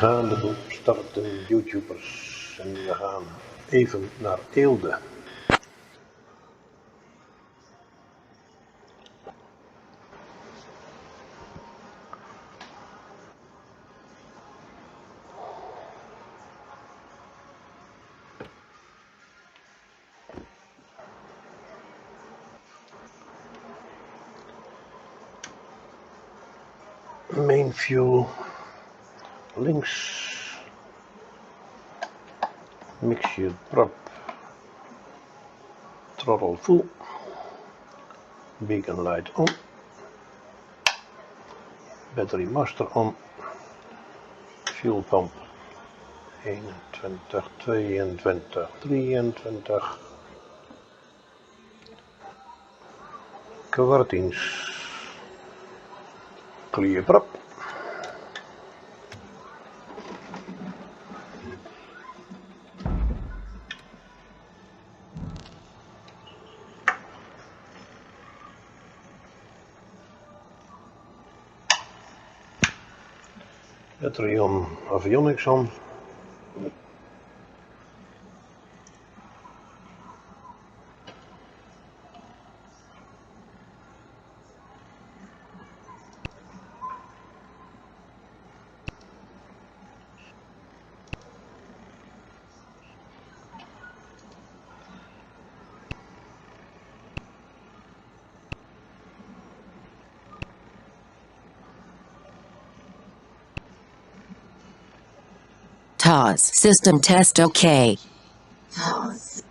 gaan de boel starten, YouTubers, en we gaan even naar Eelde. Main view, links, mixture prop, throttle full, beacon light on, battery master on, fuel pump 21, 22, 23, kwartiens, clear prop. Battery on, avionics on. TOS system test OK. TOS.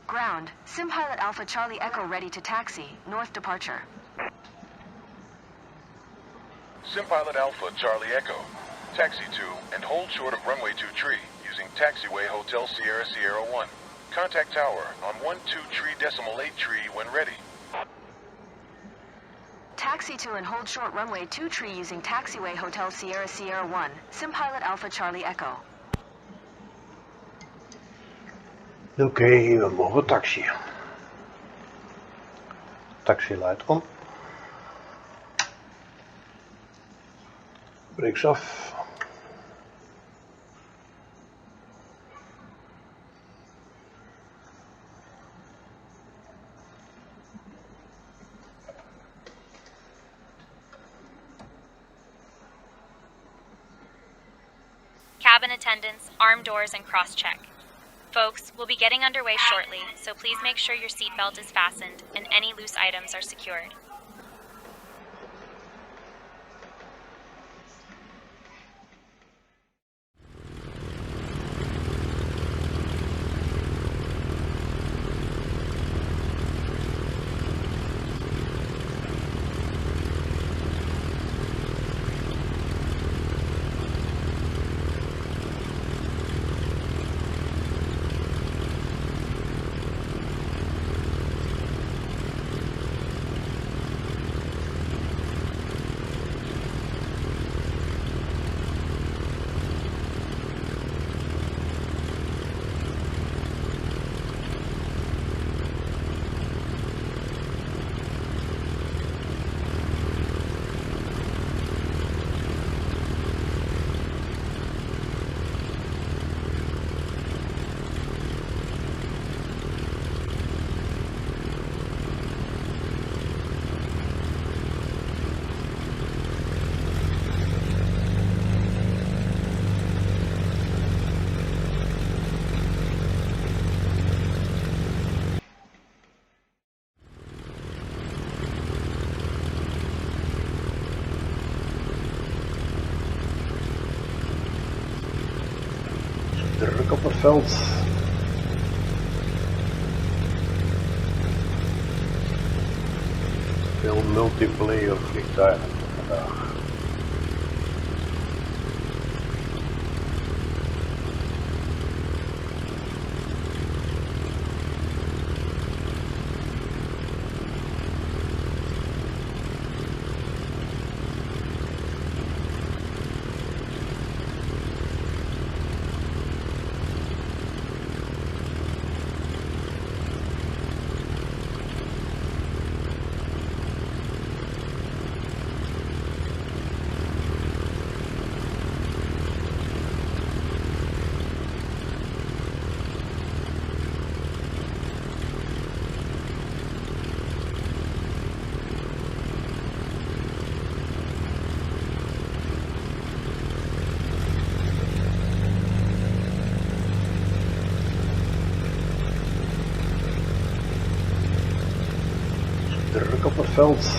Ground, SimPilot Alpha Charlie Echo ready to taxi, north departure. SimPilot Alpha Charlie Echo, taxi to and hold short of runway 23 using taxiway Hotel Sierra Sierra 1. Contact tower on 12.3.8 when ready. Taxi to and hold short runway 23 using taxiway Hotel Sierra Sierra 1, SimPilot Alpha Charlie Echo. Oké, we mogen taxi. Taxi light on. Brakes af. Cabin attendants, arm doors, and cross-check. Folks, we'll be getting underway shortly, so please make sure your seatbelt is fastened and any loose items are secured. veld. Veel multiplayer vliegtuigen vandaag. Druk op het veld.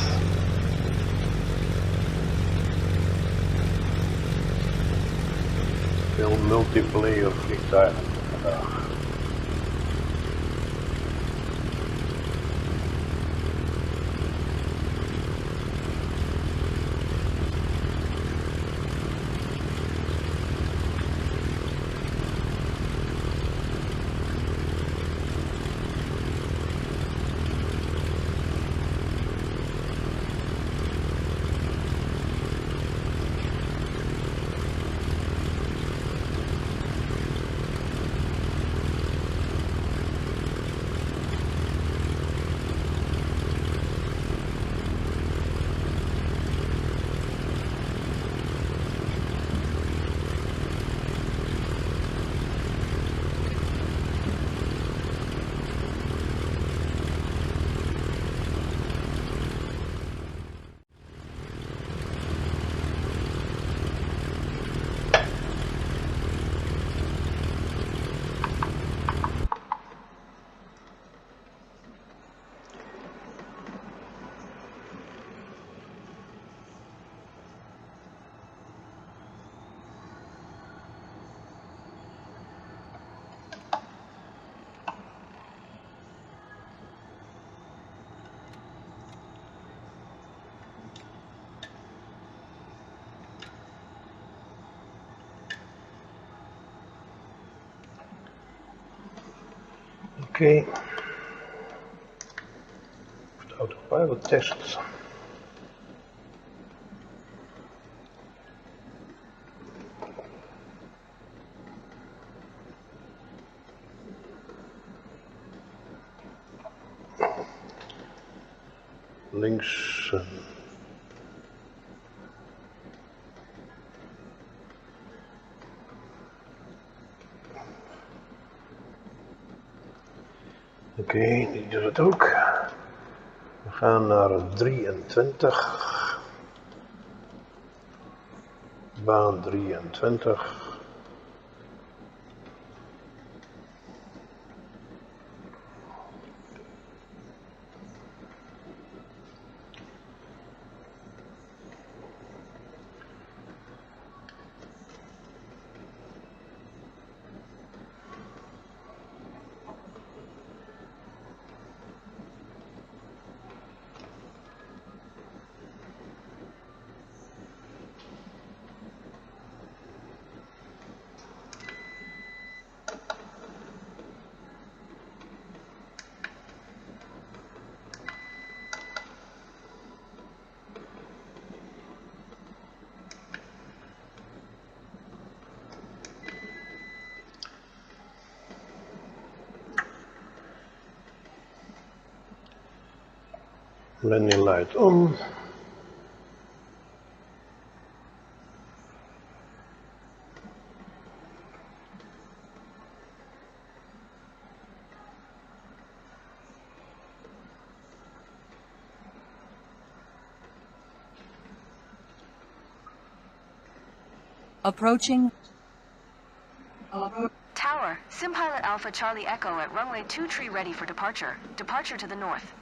Veel multiplayer vliegtuigen vandaag. Oké. De autopilot test. Links. Oké, die doet het ook. We gaan naar 23. Baan 23. Landing light on. Approaching. Tower, SimPilot Alpha Charlie Echo at runway 23 ready for departure. Departure to the north.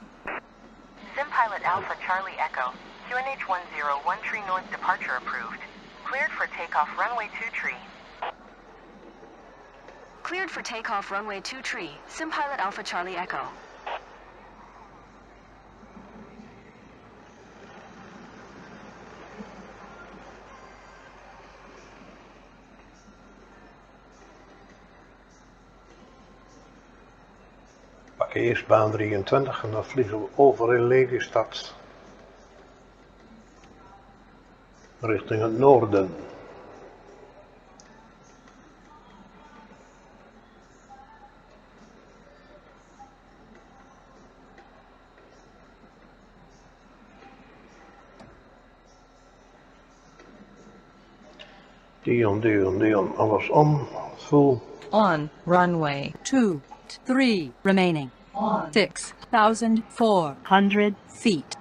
SimPilot Alpha Charlie Echo, QNH 101 Tree North departure approved. Cleared for takeoff runway 23. Cleared for takeoff runway 2 tree, SimPilot Alpha Charlie Echo. Pak eerst baan 23 en dan vliegen we over in Lelystad. Richting het noorden. Dion, alles om, full. On runway 23 remaining 6,400 feet.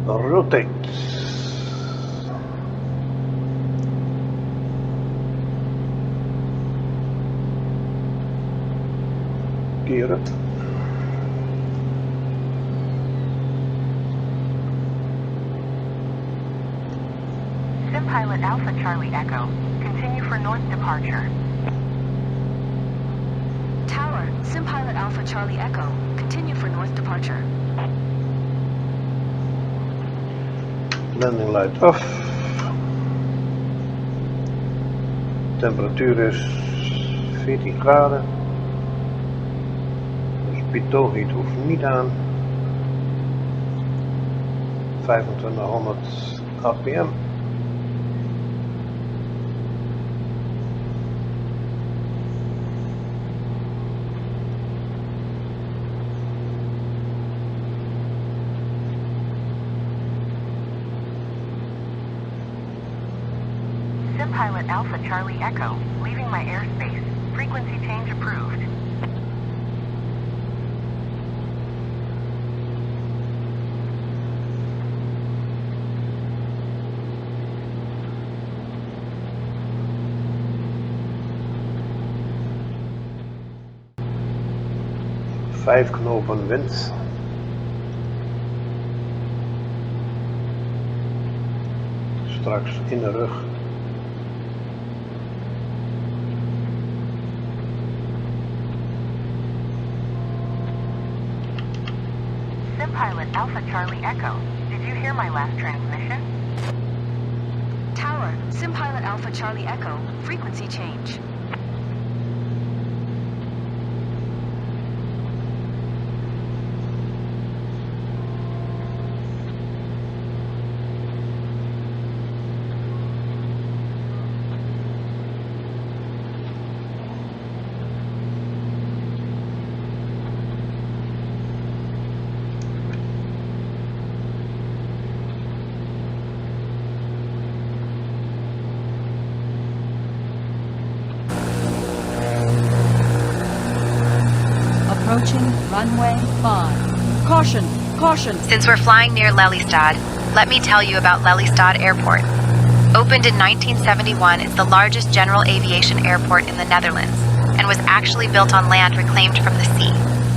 Rotate. Gear up. SimPilot Alpha Charlie Echo. Continue for north departure. Tower, SimPilot Alpha Charlie Echo. Continue for north departure. Landing light off. Temperatuur is 14 graden. Dus pitot hoeft niet aan. 2500 APM. SimPilot Alpha Charlie Echo. Leaving my airspace. Frequency change approved. Vijf knopen wind. Straks in de rug. SimPilot Alpha Charlie Echo. Did you hear my last transmission? Tower, SimPilot Alpha Charlie Echo. Frequency change. Approaching runway 5. Caution! Caution! Since we're flying near Lelystad, let me tell you about Lelystad Airport. Opened in 1971, it's the largest general aviation airport in the Netherlands, and was actually built on land reclaimed from the sea.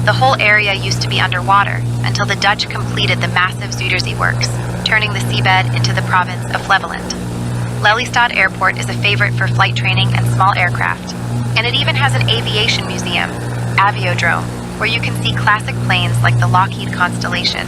The whole area used to be underwater, until the Dutch completed the massive Zuiderzee works, turning the seabed into the province of Flevoland. Lelystad Airport is a favorite for flight training and small aircraft, and it even has an aviation museum, Aviodrome, where you can see classic planes like the Lockheed Constellation.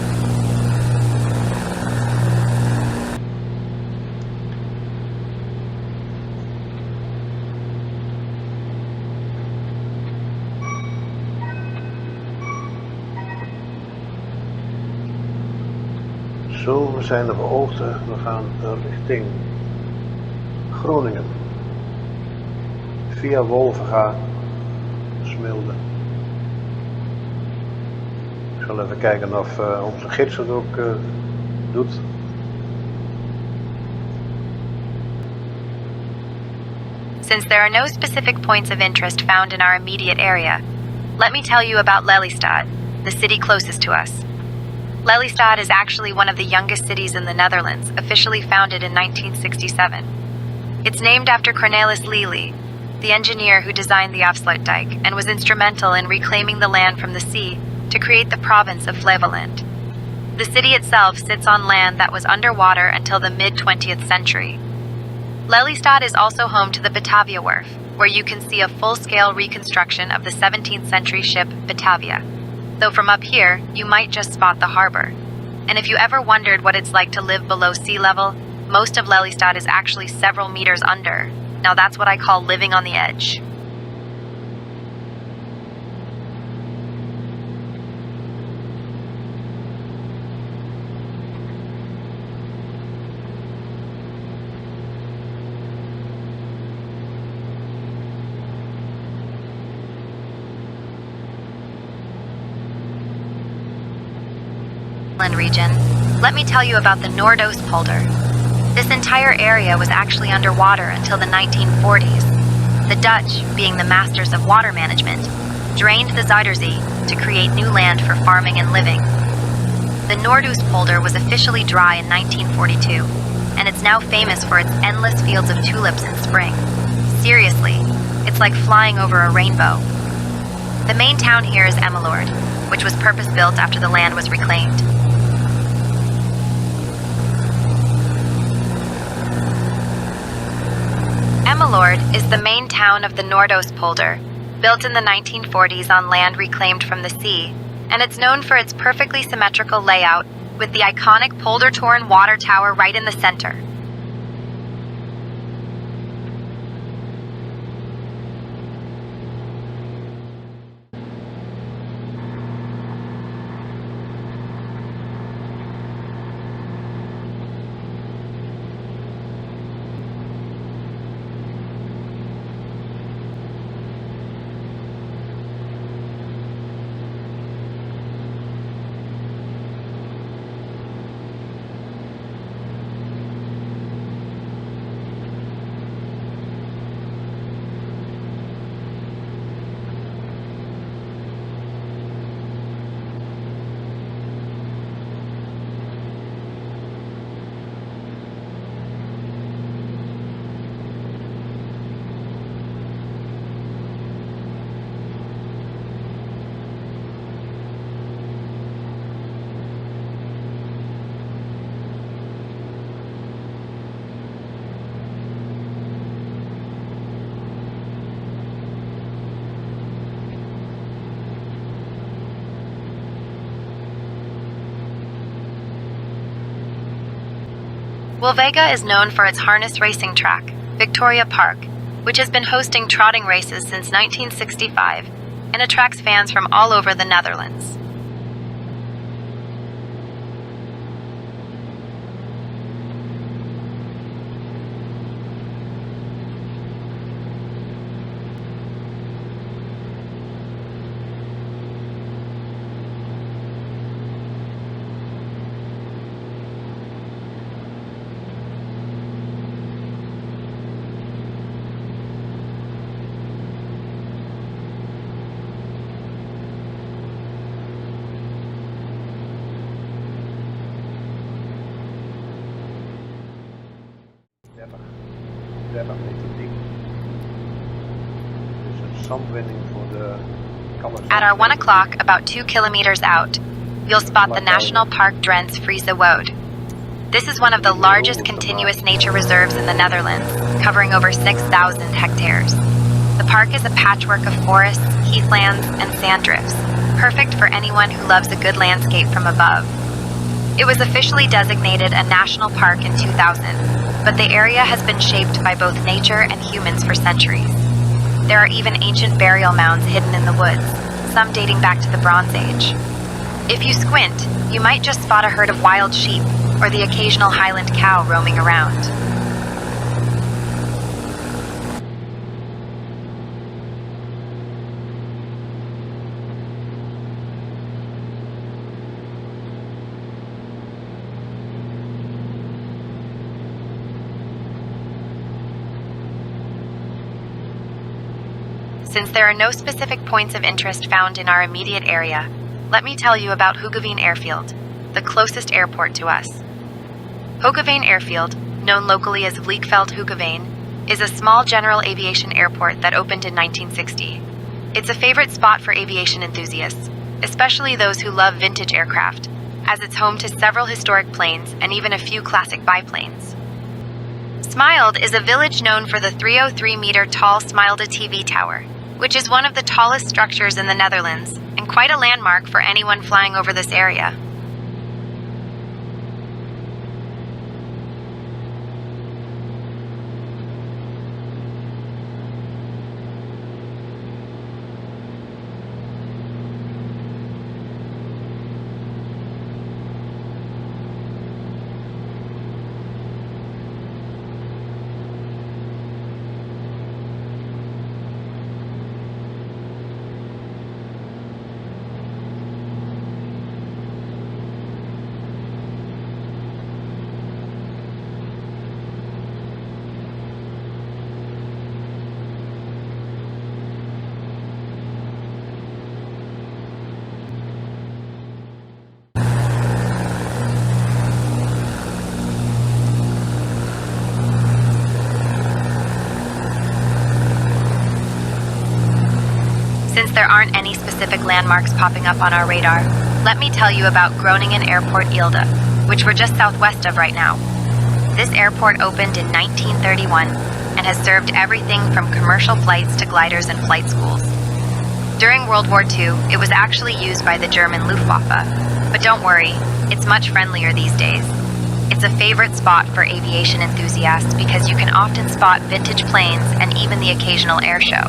Zo, we zijn er beoogd. We gaan richting Groningen. Via Wolvenga, Smilde. Ik zal even kijken of onze gids het ook doet. Since there are no specific points of interest found in our immediate area, let me tell you about Lelystad, the city closest to us. Lelystad is actually one of the youngest cities in the Netherlands, officially founded in 1967. It's named after Cornelis Lely, the engineer who designed the Afsluitdijk and was instrumental in reclaiming the land from the sea to create the province of Flevoland. The city itself sits on land that was underwater until the mid-20th century. Lelystad is also home to the Batavia Wharf, where you can see a full-scale reconstruction of the 17th century ship Batavia. Though from up here, you might just spot the harbor. And if you ever wondered what it's like to live below sea level, most of Lelystad is actually several meters under. Now that's what I call living on the edge. Region, let me tell you about the Noordoostpolder. This entire area was actually underwater until the 1940s. The Dutch, being the masters of water management, drained the Zuiderzee to create new land for farming and living. The Noordoostpolder was officially dry in 1942, and it's now famous for its endless fields of tulips in spring. Seriously, it's like flying over a rainbow. The main town here is Emmeloord, which was purpose-built after the land was reclaimed. Emmeloord is the main town of the Noordoostpolder, built in the 1940s on land reclaimed from the sea, and it's known for its perfectly symmetrical layout with the iconic Poldertoren water tower right in the center. Wilvega is known for its harness racing track, Victoria Park, which has been hosting trotting races since 1965 and attracts fans from all over the Netherlands. At our 1 o'clock, about 2 kilometers out, you'll spot the National Park Drents Friese Woud. This is one of the largest continuous nature reserves in the Netherlands, covering over 6,000 hectares. The park is a patchwork of forests, heathlands, and sand drifts, perfect for anyone who loves a good landscape from above. It was officially designated a national park in 2000, but the area has been shaped by both nature and humans for centuries. There are even ancient burial mounds hidden in the woods, some dating back to the Bronze Age. If you squint, you might just spot a herd of wild sheep or the occasional Highland cow roaming around. Since there are no specific points of interest found in our immediate area, let me tell you about Hoogeveen Airfield, the closest airport to us. Hoogeveen Airfield, known locally as Vliegveld Hoogeveen, is a small general aviation airport that opened in 1960. It's a favorite spot for aviation enthusiasts, especially those who love vintage aircraft, as it's home to several historic planes and even a few classic biplanes. Smilde is a village known for the 303-meter tall Smilde TV tower, which is one of the tallest structures in the Netherlands and quite a landmark for anyone flying over this area. Since there aren't any specific landmarks popping up on our radar, let me tell you about Groningen Airport Eelde, which we're just southwest of right now. This airport opened in 1931 and has served everything from commercial flights to gliders and flight schools. During World War II, it was actually used by the German Luftwaffe, but don't worry, it's much friendlier these days. It's a favorite spot for aviation enthusiasts because you can often spot vintage planes and even the occasional air show.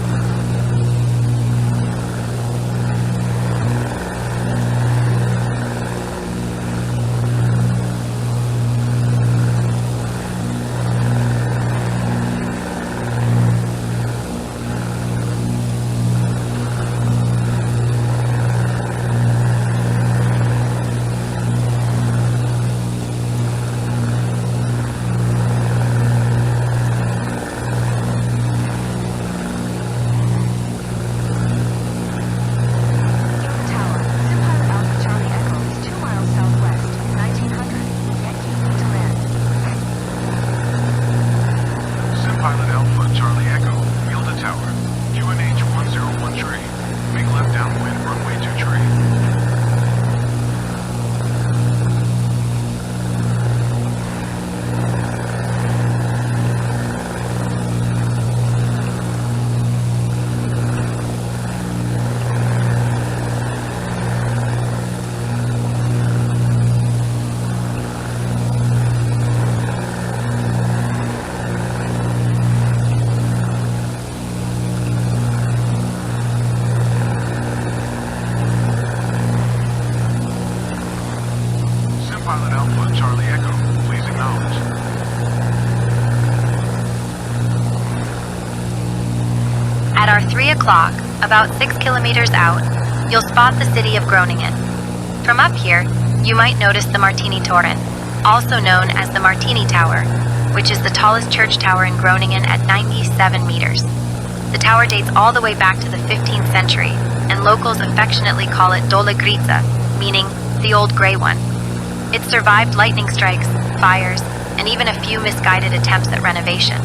At our 3 o'clock, about 6 kilometers out, you'll spot the city of Groningen. From up here, you might notice the Martini Toren, also known as the Martini Tower, which is the tallest church tower in Groningen at 97 meters. The tower dates all the way back to the 15th century, and locals affectionately call it Dolle Grieze, meaning the old gray one. It survived lightning strikes, fires, and even a few misguided attempts at renovation.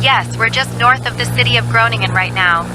Yes, we're just north of the city of Groningen right now.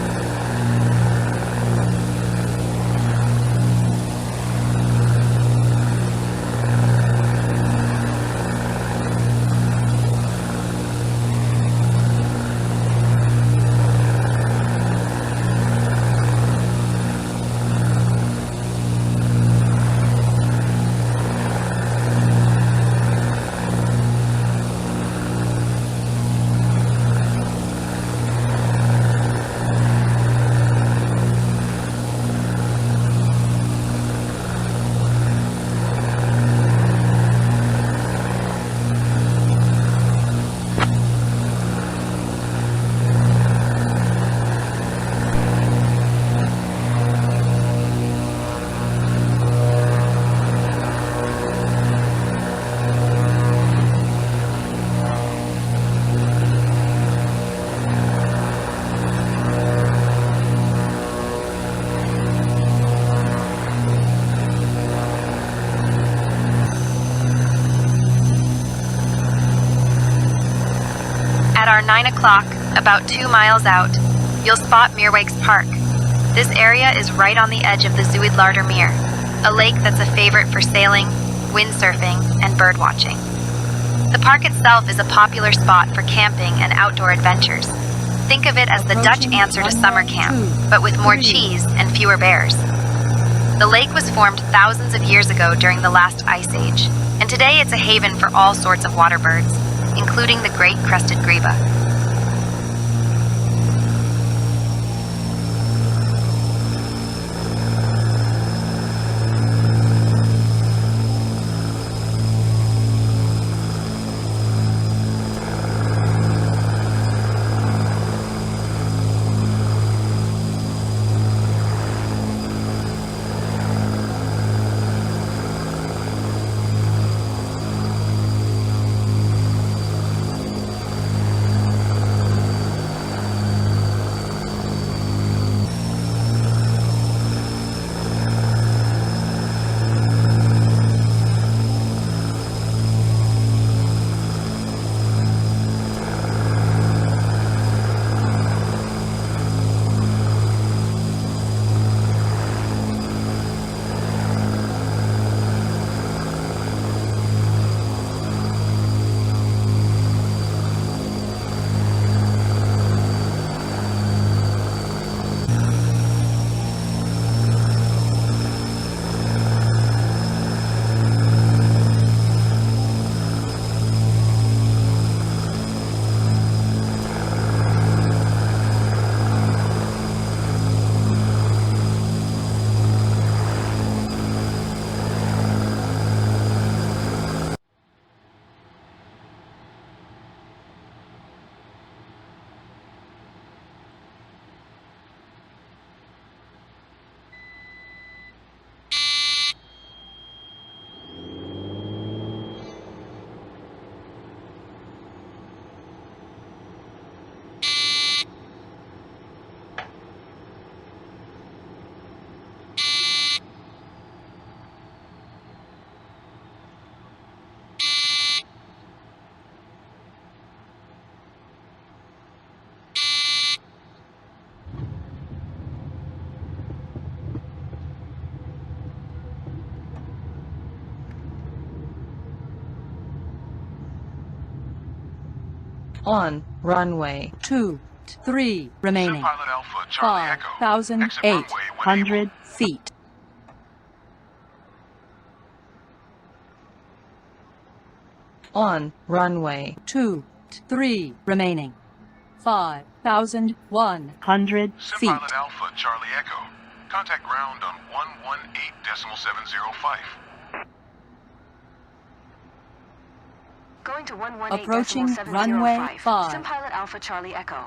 At our 9 o'clock, about 2 miles out, you'll spot Meerwake's Park. This area is right on the edge of the Zuidlaardermeer, a lake that's a favorite for sailing, windsurfing, and birdwatching. The park itself is a popular spot for camping and outdoor adventures. Think of it as the Dutch answer to summer camp, but with more cheese and fewer bears. The lake was formed thousands of years ago during the last ice age, and today it's a haven for all sorts of water birds, including the great crested grebe. On runway 23 remaining. SimPilot Alpha Charlie Echo. 5,800 feet. On runway 23 remaining. 5,100 feet. SimPilot Alpha Charlie Echo. Contact ground on 118.705. Going to Approaching 118.705. runway 5. SimPilot Alpha Charlie Echo.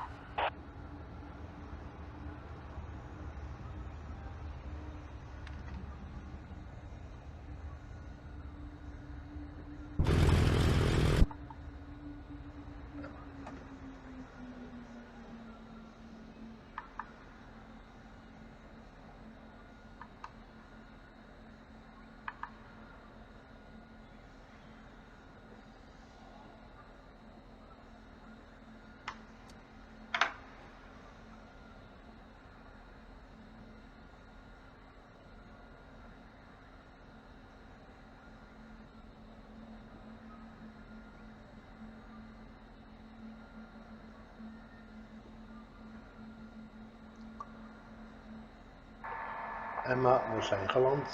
Emma, we zijn geland.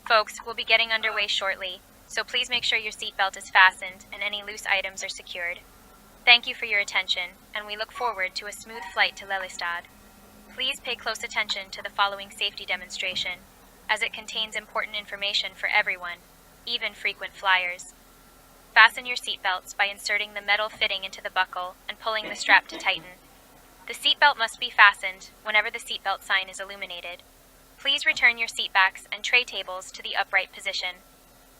Folks, we'll be getting underway shortly, so please make sure your seatbelt is fastened and any loose items are secured. Thank you for your attention, and we look forward to a smooth flight to Lelystad. Please pay close attention to the following safety demonstration, as it contains important information for everyone, even frequent flyers. Fasten your seatbelts by inserting the metal fitting into the buckle and pulling the strap to tighten. The seatbelt must be fastened whenever the seatbelt sign is illuminated. Please return your seatbacks and tray tables to the upright position.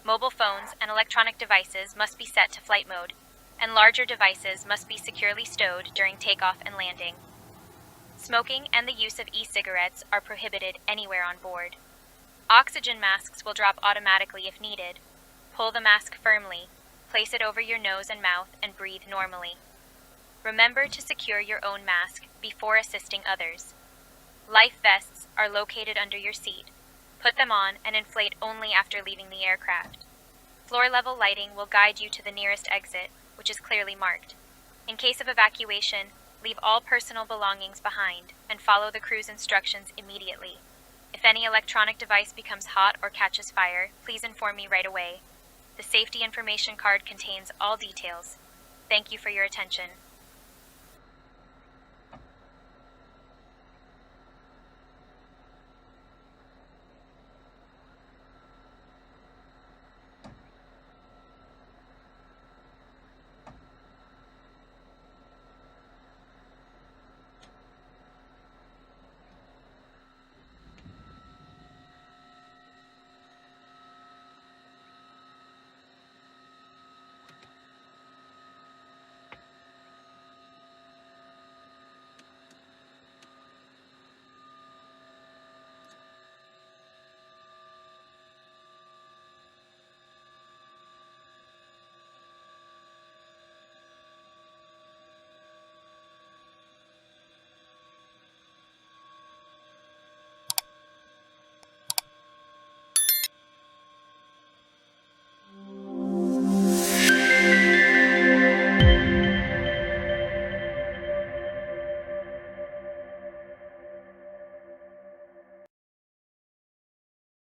Mobile phones and electronic devices must be set to flight mode, and larger devices must be securely stowed during takeoff and landing. Smoking and the use of e-cigarettes are prohibited anywhere on board. Oxygen masks will drop automatically if needed. Pull the mask firmly, place it over your nose and mouth, and breathe normally. Remember to secure your own mask before assisting others. Life vests are located under your seat. Put them on and inflate only after leaving the aircraft. Floor-level lighting will guide you to the nearest exit, which is clearly marked. In case of evacuation, leave all personal belongings behind and follow the crew's instructions immediately. If any electronic device becomes hot or catches fire, please inform me right away. The safety information card contains all details. Thank you for your attention.